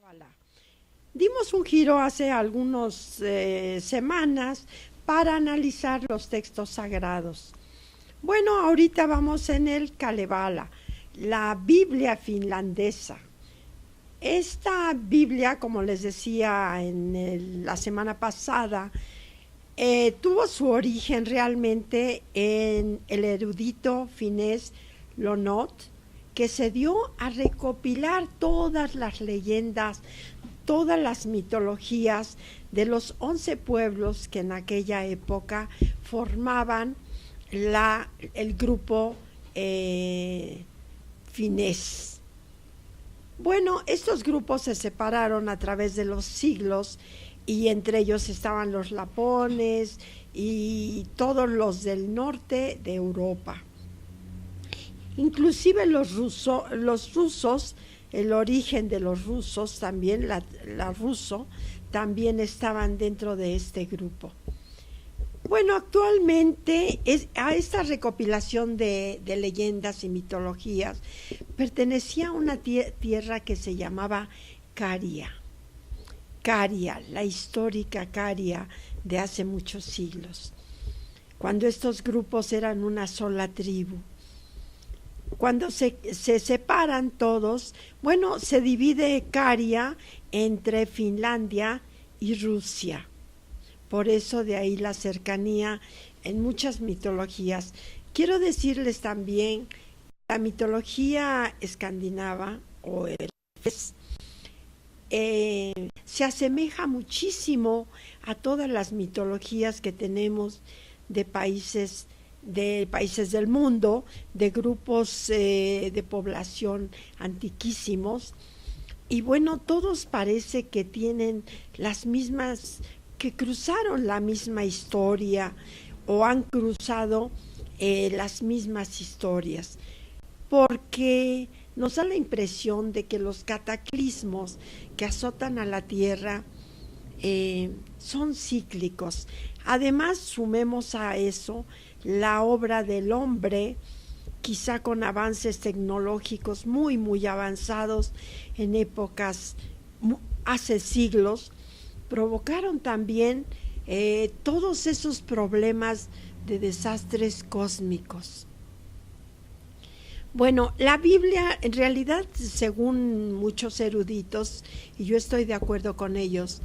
Cábala. Dimos un giro hace algunas semanas para analizar los textos sagrados. Bueno, ahorita vamos en el Kalevala, la Biblia finlandesa. Esta Biblia, como les decía la semana pasada, tuvo su origen realmente en el erudito finés Lonot, que se dio a recopilar todas las leyendas, todas las mitologías de los 11 pueblos que en aquella época formaban el grupo finés. Bueno, estos grupos se separaron a través de los siglos y entre ellos estaban los lapones y todos los del norte de Europa. Inclusive los rusos, el origen de los rusos también, la ruso, también estaban dentro de este grupo. Bueno, actualmente a esta recopilación de leyendas y mitologías pertenecía a una tierra que se llamaba Caria. Caria, la histórica Caria de hace muchos siglos, cuando estos grupos eran una sola tribu. Cuando se separan todos, bueno, se divide Caria entre Finlandia y Rusia. Por eso de ahí la cercanía en muchas mitologías. Quiero decirles también, la mitología escandinava o se asemeja muchísimo a todas las mitologías que tenemos de países del mundo, de grupos de población antiquísimos. Y bueno, todos parece que tienen las mismas, que cruzaron la misma historia o han cruzado las mismas historias, porque nos da la impresión de que los cataclismos que azotan a la tierra son cíclicos. Además, sumemos a eso la obra del hombre, quizá con avances tecnológicos muy, muy avanzados en épocas hace siglos, provocaron también todos esos problemas de desastres cósmicos. Bueno, la Biblia, en realidad, según muchos eruditos, y yo estoy de acuerdo con ellos,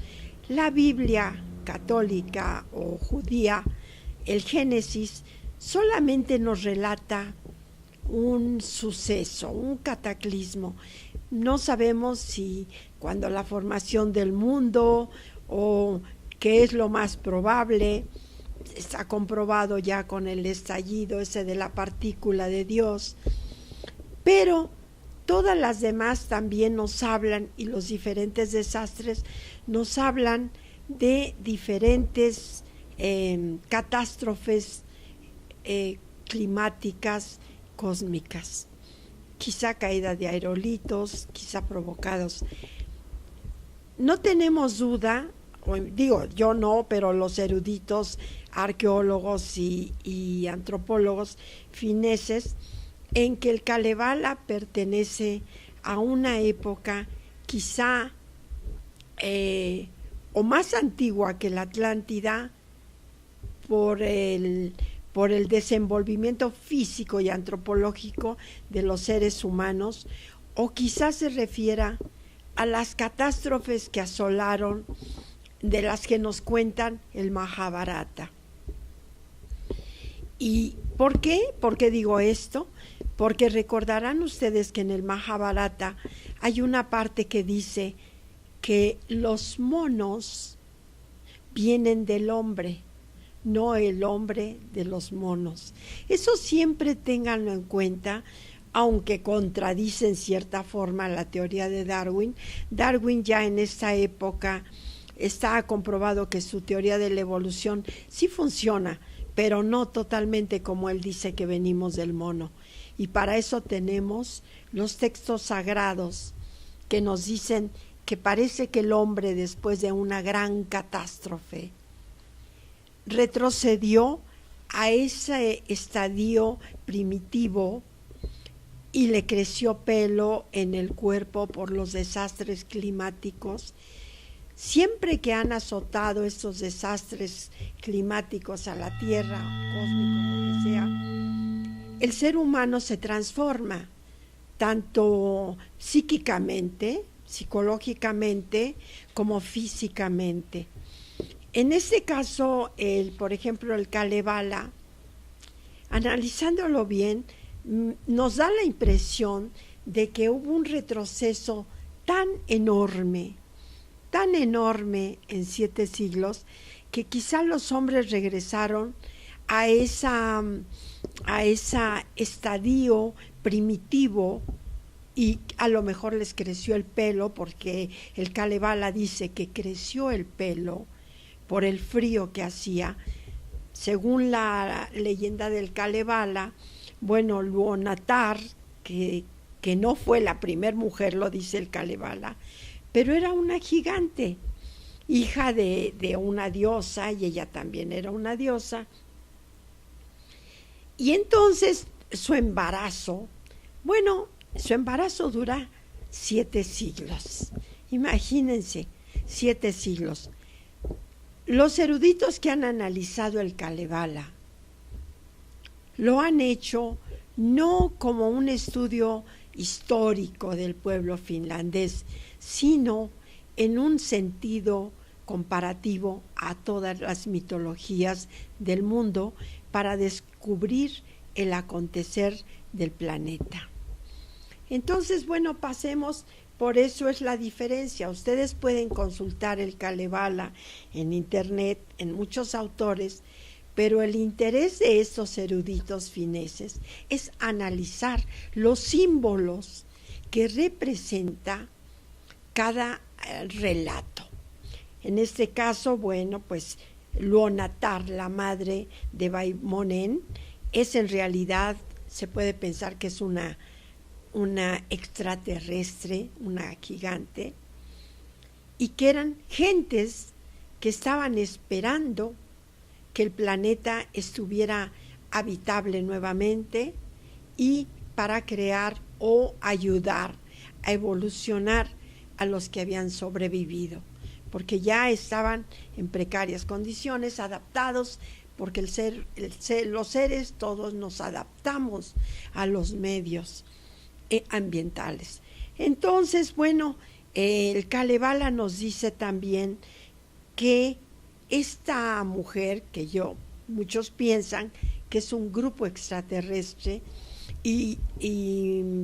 la Biblia católica o judía, el Génesis, solamente nos relata un suceso, un cataclismo. No sabemos si cuando la formación del mundo o qué es lo más probable, está comprobado ya con el estallido ese de la partícula de Dios, pero todas las demás también nos hablan, y los diferentes desastres nos hablan de diferentes catástrofes climáticas, cósmicas, quizá caída de aerolitos, quizá provocados. No tenemos duda, digo yo no, pero los eruditos, arqueólogos y antropólogos fineses, en que el Kalevala pertenece a una época quizá o más antigua que la Atlántida por el desenvolvimiento físico y antropológico de los seres humanos, o quizás se refiera a las catástrofes que asolaron, de las que nos cuentan el Mahabharata. ¿Y por qué? ¿Por qué digo esto? Porque recordarán ustedes que en el Mahabharata hay una parte que dice que los monos vienen del hombre, no el hombre de los monos. Eso siempre ténganlo en cuenta, aunque contradice en cierta forma la teoría de Darwin. Darwin ya en esta época está comprobado que su teoría de la evolución sí funciona, pero no totalmente como él dice que venimos del mono. Y para eso tenemos los textos sagrados que nos dicen que parece que el hombre, después de una gran catástrofe, retrocedió a ese estadio primitivo y le creció pelo en el cuerpo por los desastres climáticos. Siempre que han azotado estos desastres climáticos a la Tierra, cósmicos, lo que sea, el ser humano se transforma, tanto psíquicamente, psicológicamente, como físicamente. En este caso, por ejemplo, el Kalevala, analizándolo bien, nos da la impresión de que hubo un retroceso tan enorme en 7 siglos, que quizá los hombres regresaron a ese estadio primitivo, y a lo mejor les creció el pelo, porque el Kalevala dice que creció el pelo por el frío que hacía. Según la leyenda del Kalevala, bueno, Luonatar, que no fue la primer mujer, lo dice el Kalevala, pero era una gigante, hija de una diosa, y ella también era una diosa. Y entonces su embarazo dura 7 siglos. Imagínense, 7 siglos. Los eruditos que han analizado el Kalevala lo han hecho no como un estudio histórico del pueblo finlandés, sino en un sentido comparativo a todas las mitologías del mundo, para descubrir el acontecer del planeta. Entonces, bueno, pasemos, por eso es la diferencia. Ustedes pueden consultar el Kalevala en internet, en muchos autores, pero el interés de estos eruditos fineses es analizar los símbolos que representa cada relato. En este caso, bueno, pues Luonatar, la madre de Vaimonen, es en realidad, se puede pensar que es una extraterrestre, una gigante, y que eran gentes que estaban esperando que el planeta estuviera habitable nuevamente, y para crear o ayudar a evolucionar a los que habían sobrevivido, porque ya estaban en precarias condiciones, adaptados, porque los seres todos nos adaptamos a los medios ambientales. Entonces, bueno, el Kalevala nos dice también que esta mujer, que muchos piensan que es un grupo extraterrestre, y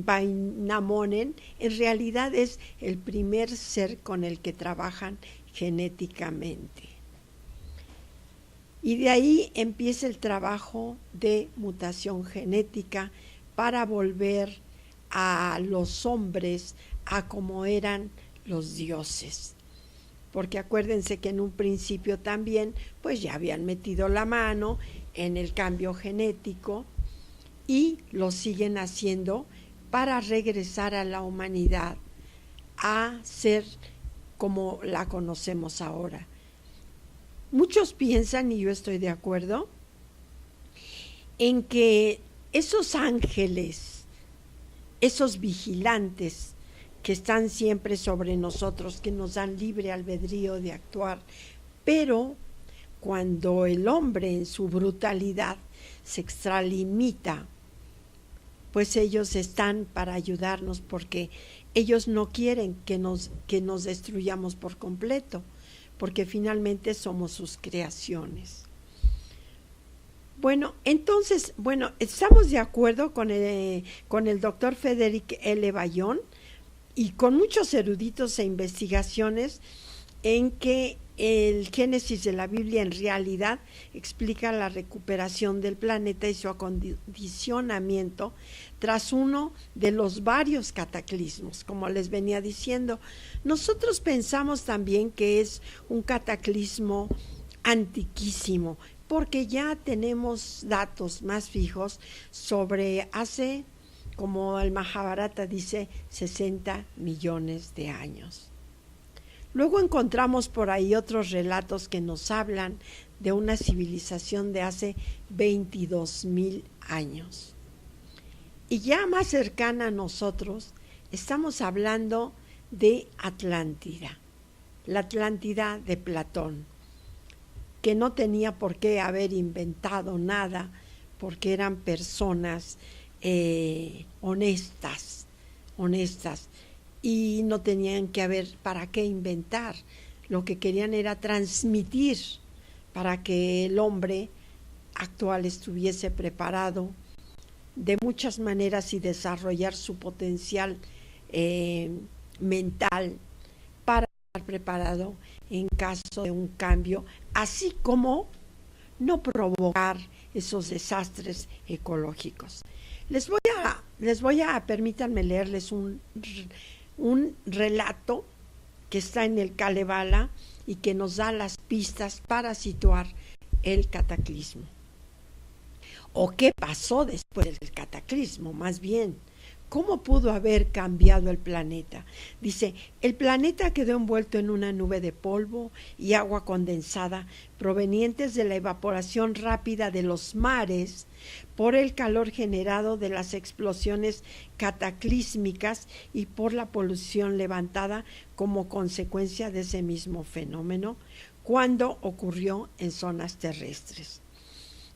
Vainamonen en realidad es el primer ser con el que trabajan genéticamente. Y de ahí empieza el trabajo de mutación genética para volver a los hombres a como eran los dioses. Porque acuérdense que en un principio también pues ya habían metido la mano en el cambio genético, y lo siguen haciendo para regresar a la humanidad a ser como la conocemos ahora. Muchos piensan, y yo estoy de acuerdo, en que esos ángeles, esos vigilantes que están siempre sobre nosotros, que nos dan libre albedrío de actuar, pero cuando el hombre en su brutalidad se extralimita, pues ellos están para ayudarnos, porque ellos no quieren que nos destruyamos por completo, porque finalmente somos sus creaciones. Bueno, entonces, estamos de acuerdo con el doctor Frederick L. Bayon y con muchos eruditos e investigaciones en que el Génesis de la Biblia en realidad explica la recuperación del planeta y su acondicionamiento tras uno de los varios cataclismos, como les venía diciendo. Nosotros pensamos también que es un cataclismo antiquísimo, porque ya tenemos datos más fijos sobre hace, como el Mahabharata dice, 60 millones de años. Luego encontramos por ahí otros relatos que nos hablan de una civilización de hace 22,000 años. Y ya más cercana a nosotros, estamos hablando de Atlántida, la Atlántida de Platón, que no tenía por qué haber inventado nada, porque eran personas honestas, y no tenían que haber para qué inventar. Lo que querían era transmitir para que el hombre actual estuviese preparado de muchas maneras y desarrollar su potencial mental para estar preparado en caso de un cambio, así como no provocar esos desastres ecológicos. Permítanme leerles un relato que está en el Kalevala y que nos da las pistas para situar el cataclismo. ¿O qué pasó después del cataclismo? Más bien, ¿cómo pudo haber cambiado el planeta? Dice, el planeta quedó envuelto en una nube de polvo y agua condensada provenientes de la evaporación rápida de los mares por el calor generado de las explosiones cataclísmicas y por la polución levantada como consecuencia de ese mismo fenómeno cuando ocurrió en zonas terrestres.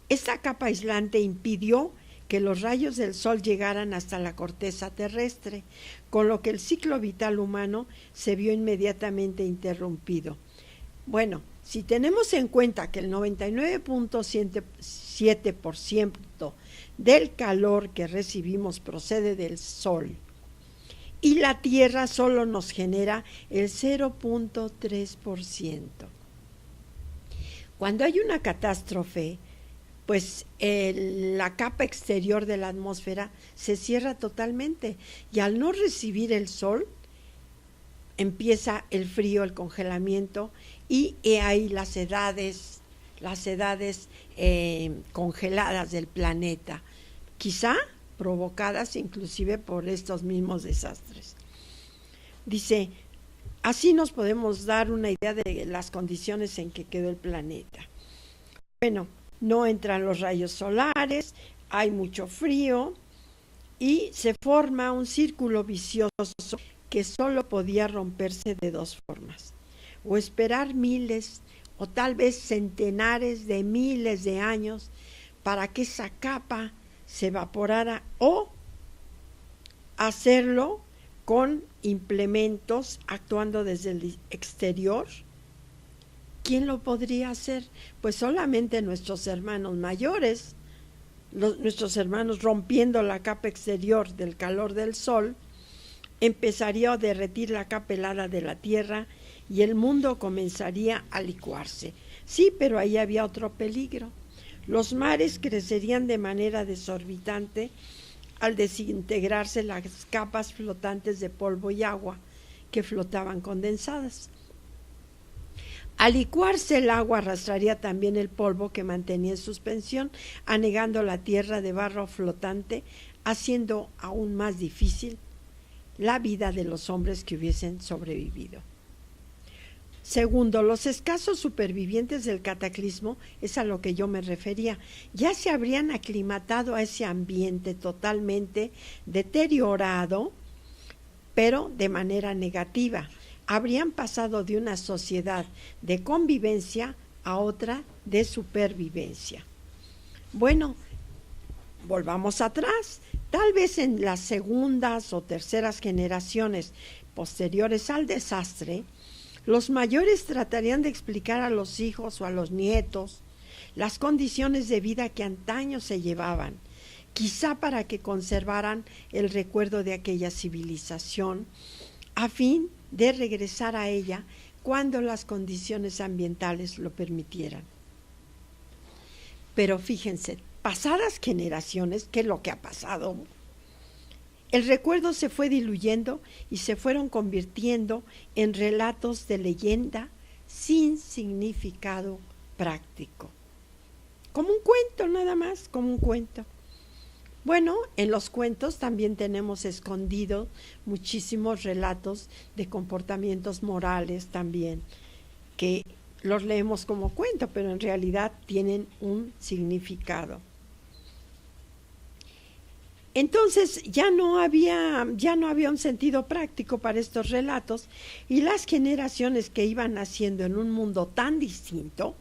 Esta capa aislante impidió que los rayos del sol llegaran hasta la corteza terrestre, con lo que el ciclo vital humano se vio inmediatamente interrumpido. Bueno, si tenemos en cuenta que el 99.7% del calor que recibimos procede del sol y la Tierra solo nos genera el 0.3%. Cuando hay una catástrofe, pues la capa exterior de la atmósfera se cierra totalmente y al no recibir el sol empieza el frío, el congelamiento y ahí las edades congeladas del planeta, quizá provocadas inclusive por estos mismos desastres. Dice, así nos podemos dar una idea de las condiciones en que quedó el planeta. Bueno, no entran los rayos solares, hay mucho frío y se forma un círculo vicioso que solo podía romperse de dos formas: o esperar miles o tal vez centenares de miles de años para que esa capa se evaporara, o hacerlo con implementos actuando desde el exterior. ¿Quién lo podría hacer? Pues solamente nuestros hermanos mayores, nuestros hermanos rompiendo la capa exterior del calor del sol, empezaría a derretir la capa helada de la tierra y el mundo comenzaría a licuarse. Sí, pero ahí había otro peligro. Los mares crecerían de manera desorbitante al desintegrarse las capas flotantes de polvo y agua que flotaban condensadas. Al licuarse el agua arrastraría también el polvo que mantenía en suspensión, anegando la tierra de barro flotante, haciendo aún más difícil la vida de los hombres que hubiesen sobrevivido. Segundo, los escasos supervivientes del cataclismo, es a lo que yo me refería, ya se habrían aclimatado a ese ambiente totalmente deteriorado, pero de manera negativa. Habrían pasado de una sociedad de convivencia a otra de supervivencia. Bueno, volvamos atrás. Tal vez en las segundas o terceras generaciones posteriores al desastre, los mayores tratarían de explicar a los hijos o a los nietos las condiciones de vida que antaño se llevaban, quizá para que conservaran el recuerdo de aquella civilización, a fin de regresar a ella cuando las condiciones ambientales lo permitieran. Pero fíjense, pasadas generaciones, ¿qué es lo que ha pasado? El recuerdo se fue diluyendo y se fueron convirtiendo en relatos de leyenda sin significado práctico. Como un cuento, nada más, como un cuento. Bueno, en los cuentos también tenemos escondidos muchísimos relatos de comportamientos morales también, que los leemos como cuento, pero en realidad tienen un significado. Entonces ya no había un sentido práctico para estos relatos, y las generaciones que iban naciendo en un mundo tan distinto,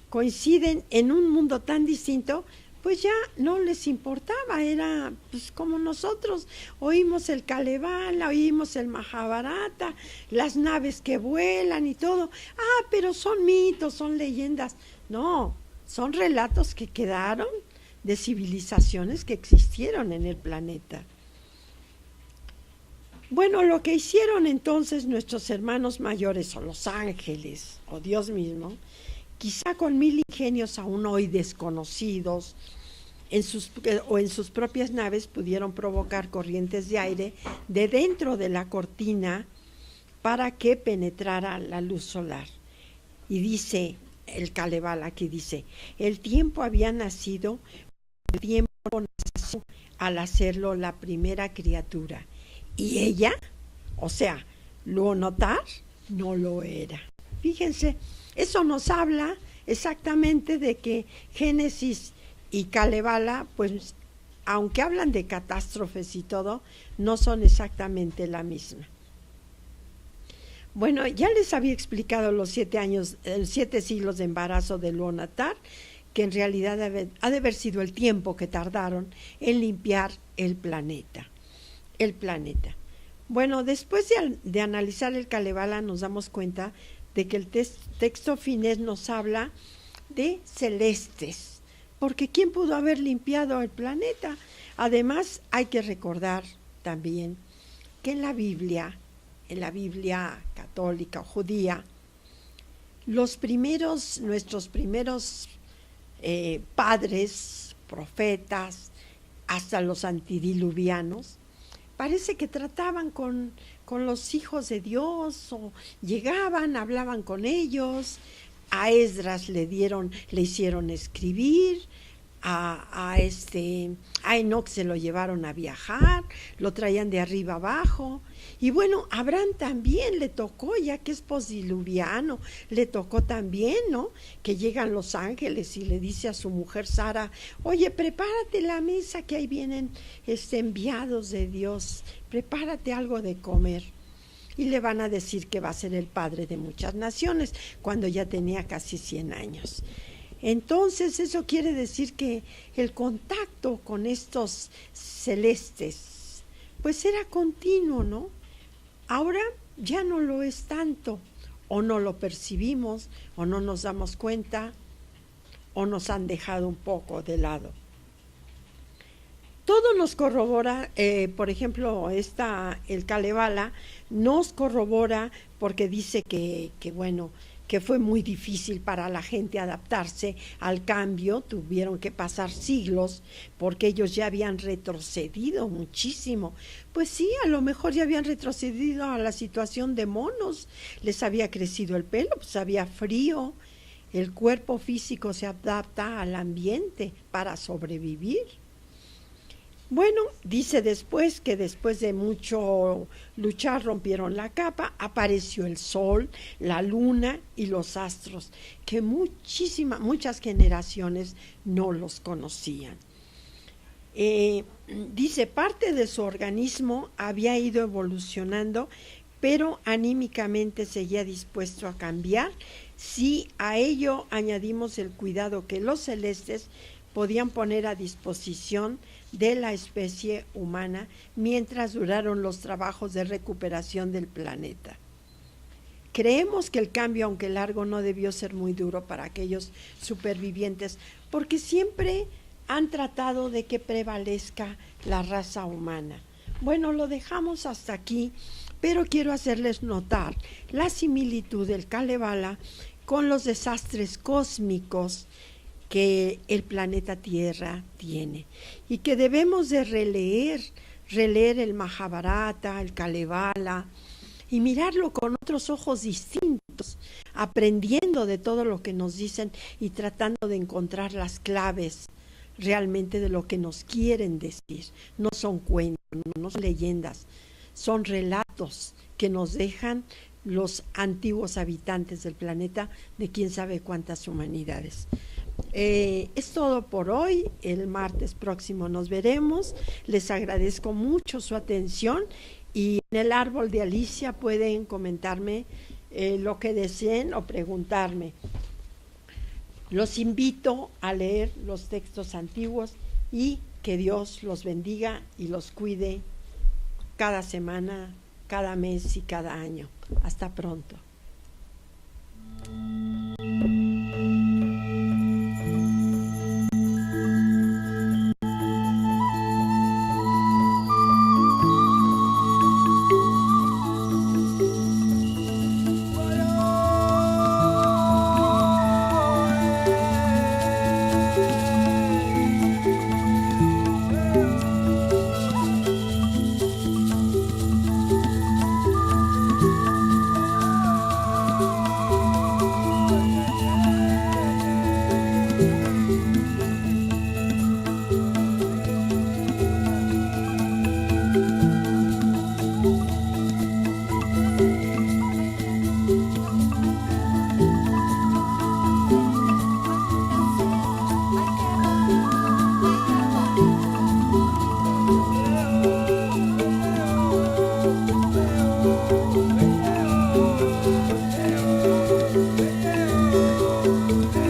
coinciden en un mundo tan distinto, pues ya no les importaba. Era pues como nosotros, oímos el Kalevala, oímos el Mahabharata, las naves que vuelan y todo. Ah, pero son mitos, son leyendas. No, son relatos que quedaron de civilizaciones que existieron en el planeta. Bueno, lo que hicieron entonces nuestros hermanos mayores, o los ángeles, o Dios mismo, quizá con mil ingenios aún hoy desconocidos, en sus propias naves pudieron provocar corrientes de aire de dentro de la cortina para que penetrara la luz solar. Y dice el Kalevala, aquí dice, el tiempo había nacido, el tiempo nació al hacerlo la primera criatura. Y ella, o sea, Luonotar, no lo era. Fíjense, eso nos habla exactamente de que Génesis y Kalevala, pues, aunque hablan de catástrofes y todo, no son exactamente la misma. Bueno, ya les había explicado los 7 siglos de embarazo de Luonotar, que en realidad ha de haber sido el tiempo que tardaron en limpiar el planeta. Bueno, después de analizar el Kalevala nos damos cuenta de que el texto finés nos habla de celestes, porque ¿quién pudo haber limpiado el planeta? Además, hay que recordar también que en la Biblia católica o judía, nuestros primeros padres, profetas, hasta los antidiluvianos, parece que trataban con los hijos de Dios, o llegaban, hablaban con ellos. A Esdras le hicieron escribir, a Enoc se lo llevaron a viajar, lo traían de arriba abajo. Y bueno, a Abraham también le tocó, ya que es posdiluviano, le tocó también, ¿no? Que llegan los ángeles y le dice a su mujer Sara, oye, prepárate la mesa, que ahí vienen enviados de Dios, prepárate algo de comer. Y le van a decir que va a ser el padre de muchas naciones, cuando ya tenía casi 100 años. Entonces eso quiere decir que el contacto con estos celestes pues era continuo, ¿no? Ahora ya no lo es tanto, o no lo percibimos, o no nos damos cuenta, o nos han dejado un poco de lado. Todo nos corrobora, por ejemplo, el Kalevala nos corrobora porque dice que fue muy difícil para la gente adaptarse al cambio, tuvieron que pasar siglos porque ellos ya habían retrocedido muchísimo. Pues sí, a lo mejor ya habían retrocedido a la situación de monos, les había crecido el pelo, pues había frío, el cuerpo físico se adapta al ambiente para sobrevivir. Bueno, dice después que después de mucho luchar rompieron la capa, apareció el sol, la luna y los astros, que muchas generaciones no los conocían. Dice, parte de su organismo había ido evolucionando, pero anímicamente seguía dispuesto a cambiar si a ello añadimos el cuidado que los celestes podían poner a disposición de la especie humana mientras duraron los trabajos de recuperación del planeta. Creemos que el cambio, aunque largo, no debió ser muy duro para aquellos supervivientes, porque siempre han tratado de que prevalezca la raza humana. Bueno, lo dejamos hasta aquí, pero quiero hacerles notar la similitud del Kalevala con los desastres cósmicos que el planeta Tierra tiene, y que debemos de releer el Mahabharata, el Kalevala, y mirarlo con otros ojos distintos, aprendiendo de todo lo que nos dicen y tratando de encontrar las claves realmente de lo que nos quieren decir. No son cuentos, no son leyendas, son relatos que nos dejan los antiguos habitantes del planeta de quién sabe cuántas humanidades. Es todo por hoy. El martes próximo nos veremos. Les agradezco mucho su atención y en el árbol de Alicia pueden comentarme lo que deseen o preguntarme. Los invito a leer los textos antiguos y que Dios los bendiga y los cuide cada semana, cada mes y cada año. Hasta pronto.